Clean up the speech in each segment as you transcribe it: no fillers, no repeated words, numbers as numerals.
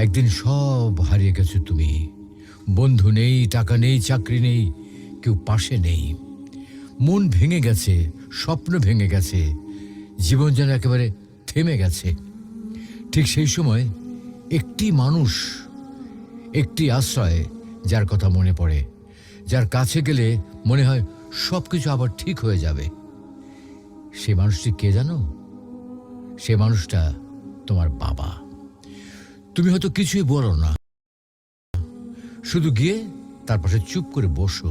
একদিন সব হারিয়ে গেছো তুমি। বন্ধু নেই, টাকা নেই, চাকরি নেই, কেউ পাশে নেই। মন ভেঙে গেছে, স্বপ্ন ভেঙে গেছে, জীবন যেন একেবারে থেমে গেছে। ঠিক সেই সময় একটি মানুষ, একটি আশ্রয়, যার কথা মনে পড়ে, যার কাছে গেলে মনে হয় সব কিছু আবার ঠিক হয়ে যাবে। সে মানুষটি কে জানো? সে মানুষটা তোমার বাবা। তুমি হয়তো কিছুই বলো না, শুধু গিয়ে তার পাশে চুপ করে বসো,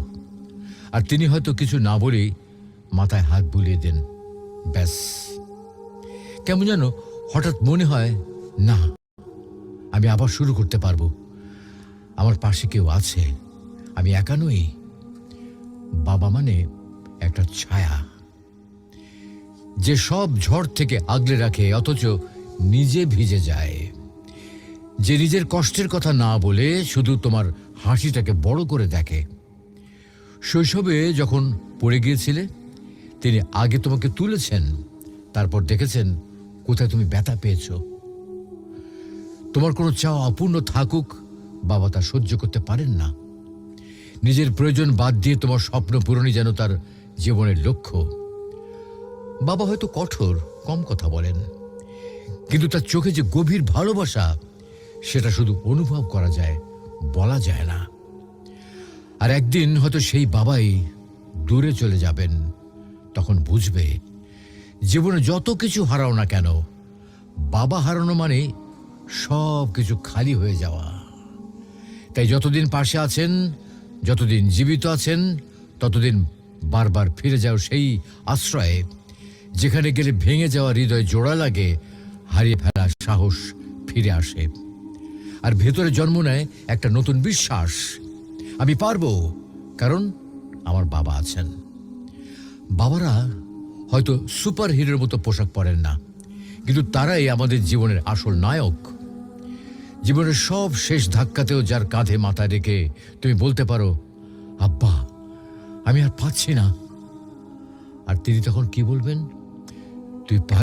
আর তিনি হয়তো কিছু না বলেই মাথায় হাত বুলিয়ে দেন। ব্যাস, কেমন যেন হঠাৎ মনে হয়, না, আমি আবার শুরু করতে পারবো। আমার পাশে কেউ আছে, আমি একা নই। বাবা মানে একটা ছায়া, যে সব ঝড় থেকে আগলে রাখে অথচ নিজে ভিজে যায়, যে নিজের কষ্টের কথা না বলে শুধু তোমার হাসিটাকে বড় করে দেখে। শৈশবে যখন পড়ে গিয়েছিলে, তিনি আগে তোমাকে তুলেছেন, তারপর দেখেছেন কোথায় তুমি ব্যথা পেয়েছ। তোমার কোনো চাওয়া অপূর্ণ থাকুক, বাবা তা সহ্য করতে পারেন না। নিজের প্রয়োজন বাদ দিয়ে তোমার স্বপ্ন পূরণই যেন তার জীবনের লক্ষ্য। বাবা হয়তো কঠোর, কম কথা বলেন, কিন্তু তার চোখে যে গভীর ভালোবাসা, সেটা শুধু অনুভব করা যায়, বলা যায় না। আর একদিন হয়তো সেই বাবাই দূরে চলে যাবেন, তখন বুঝবে জীবনে যত কিছু হারাও না কেন, বাবা হারানো মানে সব কিছু খালি হয়ে যাওয়া। তাই যতদিন পাশে আছেন, যতদিন জীবিত আছেন, ততদিন বারবার ফিরে যাও সেই আশ্রয়ে, যেখানে গেলে ভেঙে যাওয়া হৃদয় জোড়া লাগে, হারিয়ে ফেলা সাহস ফিরে আসে, আর ভেতরে জন্ম নেয় একটা নতুন বিশ্বাস। আমি পারবো, কারণ আমার বাবা আছেন। বাবারা হয়তো সুপার হিরোর মতো পোশাক পরেন না, কিন্তু তারাই আমাদের জীবনের আসল নায়ক। জীবনের সব শেষ ধাক্কাতেও যার কাঁধে মাথা রেখে তুমি বলতে পারো, আব্বা, আমি আর পাচ্ছি না। আর তিনি তখন কি বলবেন? তুই